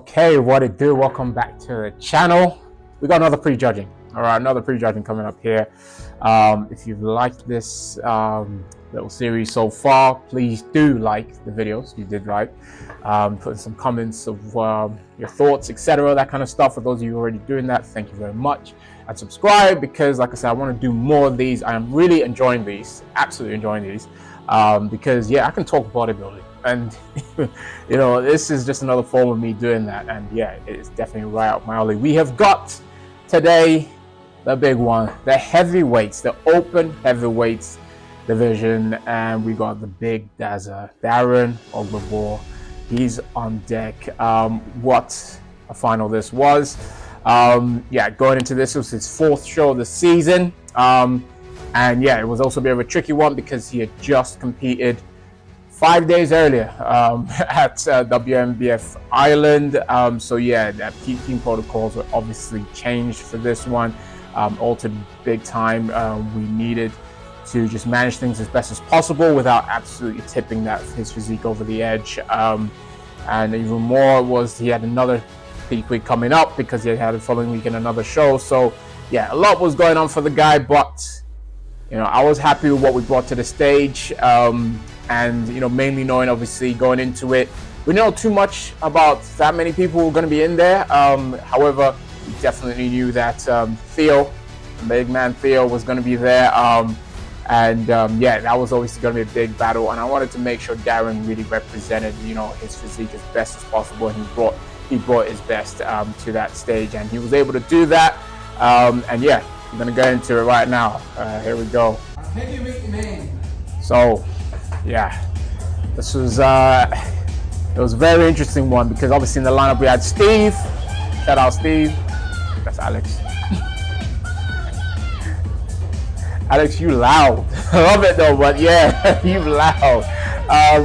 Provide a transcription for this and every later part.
Okay, what it do? Welcome back to the channel. We got another pre-judging. All right, another pre-judging coming up here. If you've liked this little series so far, please do like the videos. You did like, put in some comments of your thoughts, etc., that kind of stuff. For those of you already doing that, thank you very much. And subscribe, because like I said, I want to do more of these. I am really enjoying these, absolutely enjoying these, because yeah, I can talk bodybuilding. And you know, this is just another form of me doing that, and yeah, it's definitely right up my alley. We have got today the big one, the heavyweights, the open heavyweights division, and we got the big Dazza, Darren Ogbabor. He's on deck. What a final this was. Yeah, going into this, it was his fourth show of the season, and yeah, it was also a bit of a tricky one because he had just competed 5 days earlier at Bnbf Island. So yeah, the team protocols were obviously changed for this one, altered big time. We needed to just manage things as best as possible without absolutely tipping his physique over the edge. And even more was he had another peak week coming up because he had the following week in another show. So yeah, a lot was going on for the guy, but you know, I was happy with what we brought to the stage. And you know, mainly knowing, obviously, going into it, we know too much about that many people who were going to be in there. However, we definitely knew that Theo, the big man Theo, was going to be there. Yeah, that was obviously going to be a big battle, and I wanted to make sure Darren really represented, you know, his physique as best as possible, and he brought his best to that stage, and he was able to do that. And yeah, I'm going to get into it right now. Here we go. So yeah, this was it was a very interesting one, because obviously in the lineup we had Steve. Shout out Steve. That's Alex. Alex, you loud. I love it though, but yeah, you loud.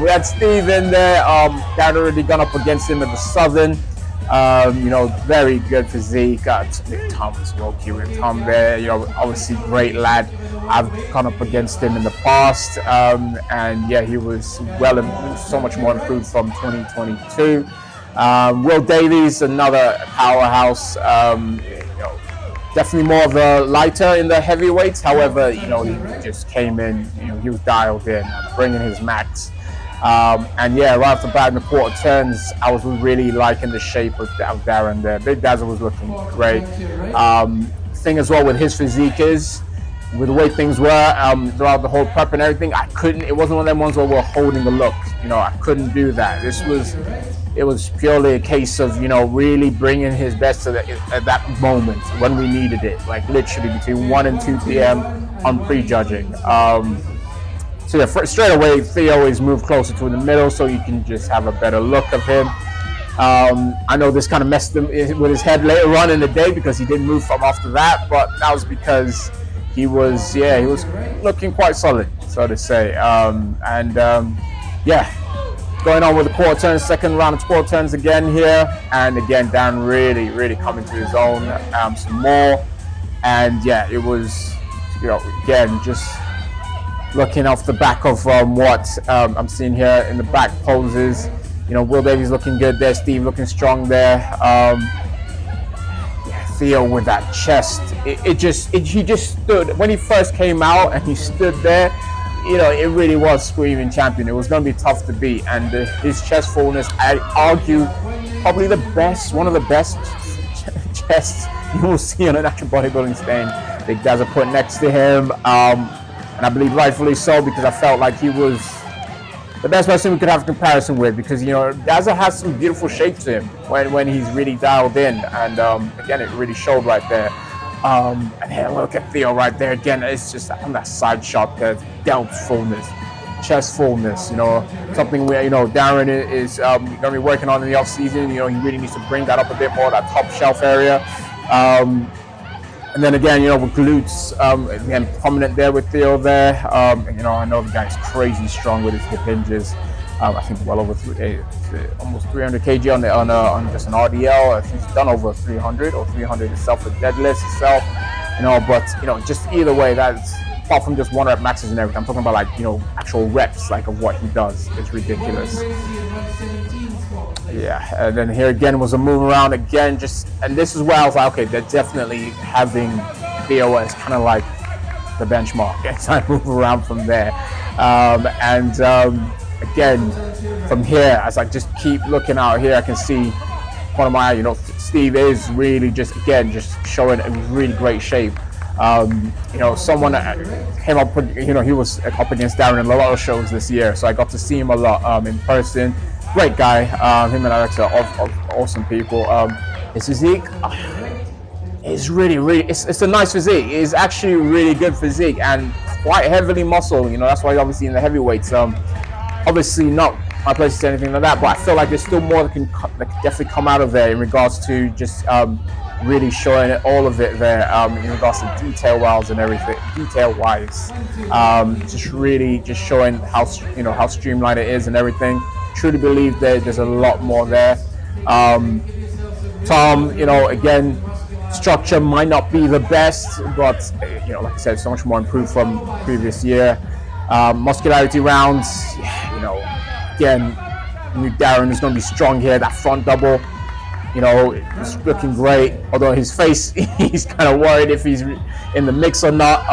We had Steve in there. Darren already gone up against him at the Southern. You know, very good physique. Tom as well, Kieran Tom there. You know, obviously great lad. I've gone up against him in the past, and yeah, he was so much more improved from 2022. Will Davies, another powerhouse. You know, definitely more of a lighter in the heavyweights. However, you know, he just came in. You know, he was dialed in, bringing his max. And yeah, right off the bat in the quarter turns, I was really liking the shape of Darren there. Big Dazza was looking great. Thing as well with his physique is, with the way things were throughout the whole prep and everything, it wasn't one of them ones where we're holding the look. You know, I couldn't do that. It was purely a case of, you know, really bringing his best at that moment when we needed it, like literally between 1 and 2 p.m. on pre-judging. So yeah, straight away, Theo always moved closer to the middle so you can just have a better look of him. I know this kind of messed him with his head later on in the day because he didn't move from after that, but that was because he was looking quite solid, so to say. Yeah, going on with the quarter turns, second round of quarter turns again here, and again Dan really coming to his own some more. And yeah, it was, you know, again, just looking off the back of what I'm seeing here in the back poses. You know, Will Davies looking good there, Steve looking strong there. Yeah, Theo with that chest, he just stood when he first came out, and he stood there. You know, it really was screaming champion. It was going to be tough to beat, and his chest fullness, I argue, probably one of the best chests you will see on a natural bodybuilding stage. Big Dazza put next to him. And I believe rightfully so, because I felt like he was the best person we could have a comparison with, because, you know, Dazza has some beautiful shape to him when he's really dialed in, and again, it really showed right there. And here, look at Theo right there again. It's just on that side shot there, delt fullness, chest fullness. You know, something where, you know, Darren is going to be working on in the off season. You know, he really needs to bring that up a bit more, that top shelf area. And then again, you know, with glutes, again, prominent there with Theo there. You know, I know the guy's crazy strong with his hip hinges. I think well over almost 300 kg on just an RDL. I think he's done over 300 or 300 itself with deadlifts itself. You know, but you know, just either way, that's apart from just 1 rep maxes and everything. I'm talking about, like, you know, actual reps, like, of what he does. It's ridiculous. Yeah, and then here again was a move around again, and this is where I was like, okay, they're definitely having Theo as kind of like the benchmark, and so I move around from there. Again, from here, as I just keep looking out here, I can see one of my, you know, Steve is really just showing a really great shape. You know, someone came up, you know, he was up against Darren in a lot of shows this year, so I got to see him a lot in person. Great guy. Him and Alex are awesome people. His physique is really, it's a nice physique. It's actually really good physique and quite heavily muscle. You know, that's why obviously in the heavyweights, obviously not my place to say anything like that, but I feel like there's still more that can definitely come out of there in regards to just really showing all of it there in regards to detail-wise and everything. Detail-wise, just really just showing how, you know, how streamlined it is and everything. Truly believe that there's a lot more there. Tom, you know, again, structure might not be the best, but you know, like I said, so much more improved from previous year. Muscularity rounds, you know, again, new Darren is going to be strong here. That front double, you know, it's looking great. Although his face, he's kind of worried if he's in the mix or not.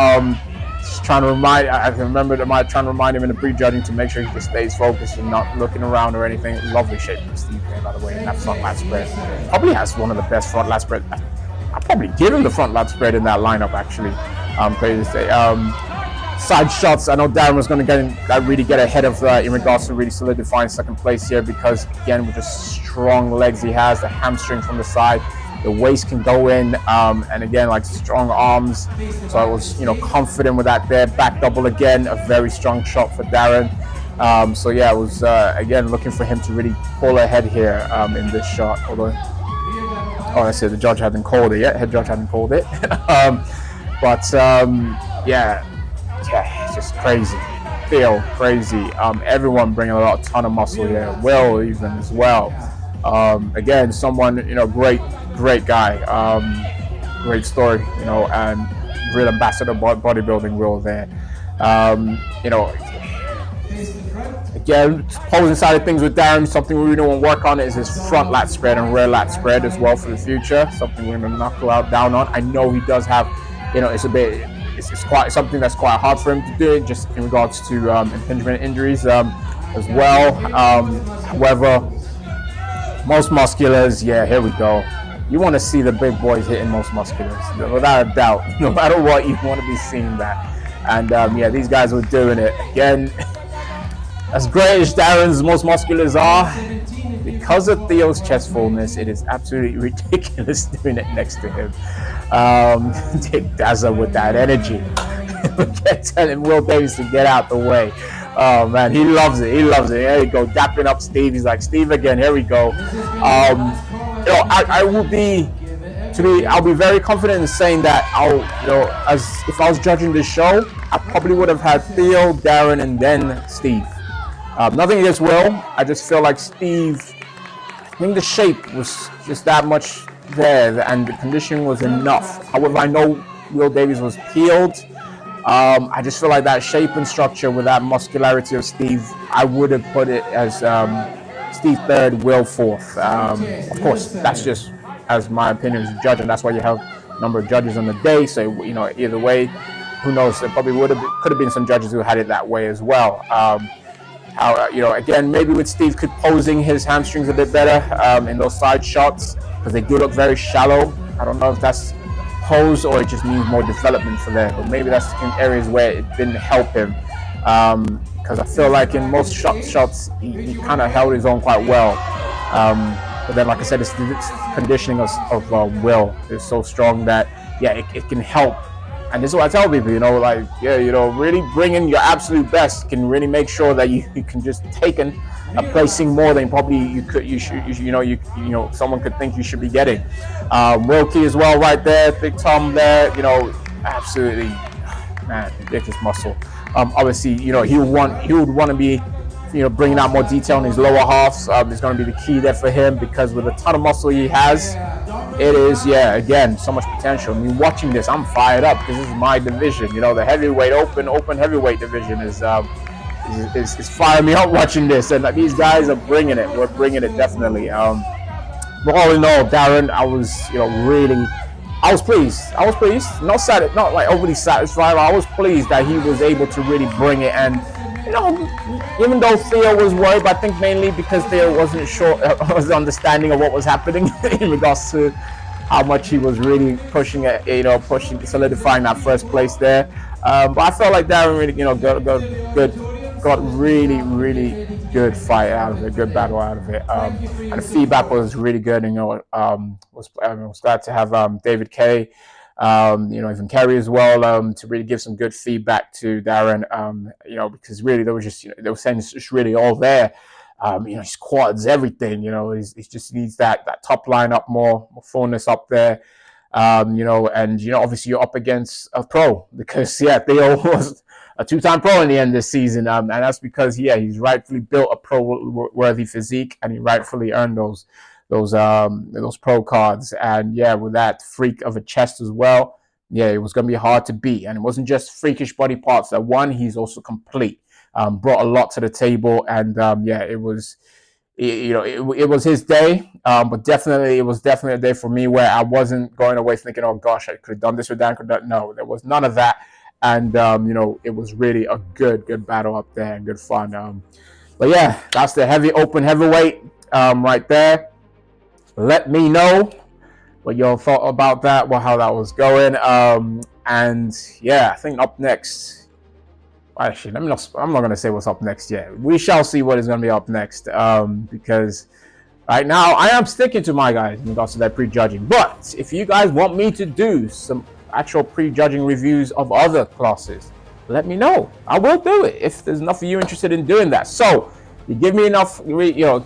Just trying to remind, I remember trying to remind him in the pre-judging to make sure he just stays focused and not looking around or anything. Lovely shape from Steve there, by the way, in that front lat spread. Probably has one of the best front lat spread. I'd probably give him the front lat spread in that lineup, actually. Crazy to say. Side shots, I know Darren was going to really get ahead of in regards to really solidifying second place here, because again, with the strong legs he has, the hamstring from the side, the waist can go in, and again, like, strong arms. So I was, you know, confident with that there. Back double again, a very strong shot for Darren. So yeah, I was again looking for him to really pull ahead here in this shot. Although, oh, I see the judge hadn't called it yet. Head judge hadn't called it. Yeah, it's just crazy. Feel crazy. Everyone bringing a ton of muscle here. Will even as well. Again, someone, you know, great guy. Great story, you know, and real ambassador bodybuilding Will there. You know, again, posing side of things with Darren, something we really want to work on is his front lat spread and rear lat spread as well for the future. Something we're going to knock down on. I know he does have, you know, it's quite something that's quite hard for him to do, just in regards to impingement injuries as well. However, most musculars, yeah, here we go. You want to see the big boys hitting most musculars, without a doubt. No matter what, you want to be seeing that. And yeah, these guys were doing it. Again, as great as Darren's most musculars are, because of Theo's chest fullness, it is absolutely ridiculous doing it next to him. Dick Dazza with that energy. Telling Will Davis to get out the way. Oh man, he loves it. He loves it. There you go, dapping up Steve. He's like, Steve again. Here we go. You know, I'll be very confident in saying that as if I was judging this show, I probably would have had Theo, Darren, and then Steve. Nothing against Will. I just feel like Steve, I think the shape was just that much there, and the conditioning was enough. However, I know Will Davies was peeled. I just feel like that shape and structure with that muscularity of Steve, I would have put it as Steve third, Will fourth. Of course, that's just as my opinion as a judge, and that's why you have a number of judges on the day. So, you know, either way, who knows? There probably could have been some judges who had it that way as well. You know, again, maybe with Steve posing his hamstrings a bit better in those side shots, because they do look very shallow. I don't know if that's pose or it just needs more development for there, but maybe that's in areas where it didn't help him, because I feel like in most shots he kind of held his own quite well, but then, like I said, it's conditioning of Will is so strong that yeah, it can help. And this is what I tell people, you know, like, yeah, you know, really bringing your absolute best can really make sure that you can just take a placing more than probably someone could think you should be getting. Wilkie as well, right there, Big Tom there, you know, absolutely, man, ridiculous muscle. Obviously, you know, he would want to be, you know, bringing out more detail in his lower halves. Is going to be the key there for him, because with a ton of muscle he has, it is, yeah, again, so much potential. I mean, watching this, I'm fired up because this is my division. You know, the heavyweight, open heavyweight division is firing me up watching this, and these guys are bringing it. We're bringing it definitely. But all in all, Darren, I was, really, I was pleased. I was pleased. Not like overly satisfied. I was pleased that he was able to really bring it. And even though Theo was worried, but I think mainly because Theo wasn't sure, was understanding of what was happening in regards to how much he was really pushing it, solidifying that first place there. But I felt like Darren really, got really, really good fight out of it, good battle out of it. And the feedback was really good. And, was glad to have David K, even Kerry as well, to really give some good feedback to Darren, because really they were saying it's just really all there. His quads, everything, he just needs that top line up more fullness up there. Obviously you're up against a pro because, Theo was a two-time pro in the end of this season. And that's because, he's rightfully built a pro-worthy physique, and he rightfully earned those pro cards. And, with that freak of a chest as well, it was going to be hard to beat. And it wasn't just freakish body parts that won. He's also complete. Brought a lot to the table. And, it was... it was his day, but definitely it was definitely a day for me where I wasn't going away thinking, oh gosh, I could have done this or that. No, there was none of that. And it was really a good battle up there and good fun. But yeah, that's the open heavyweight right there. Let me know what y'all thought about that, how that was going. I think up next. Actually, I'm not going to say what's up next yet. We shall see what is going to be up next, because right now I am sticking to my guys in regards to that prejudging. But if you guys want me to do some actual prejudging reviews of other classes, let me know. I will do it if there's enough of you interested in doing that. So you give me enough,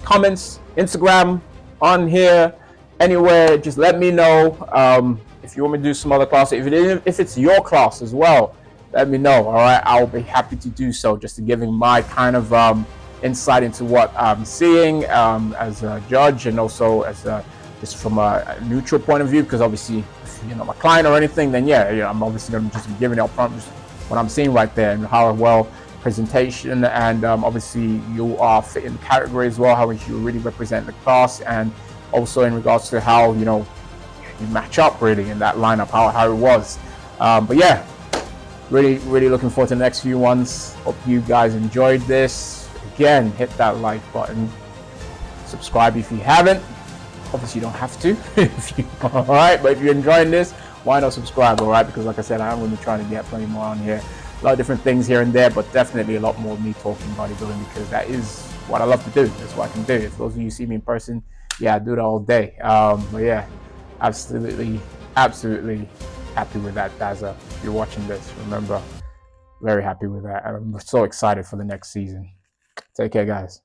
comments, Instagram, on here, anywhere. Just let me know if you want me to do some other class. If it's your class as well, let me know. All right, I'll be happy to do so, just to giving my kind of insight into what I'm seeing as a judge, and also as just from a neutral point of view. Because obviously, if you're not my client or anything, then I'm obviously going to just be giving out what I'm seeing right there, and how well presentation, and obviously you are fit in the category as well, how you really represent the class, and also in regards to how you match up really in that lineup, how it was. But really looking forward to the next few ones. Hope you guys enjoyed this. Again, hit that like button, subscribe if you haven't. Obviously you don't have to all right, but if you're enjoying this, why not subscribe? All right, because like I said, I'm going to be trying to get plenty more on here, a lot of different things here and there, but definitely a lot more of me talking bodybuilding, because that is what I love to do. That's what I can do. If those of you see me in person, I do that all day. But absolutely happy with that, Daza. If you're watching this, remember, very happy with that. I'm so excited for the next season. Take care, guys.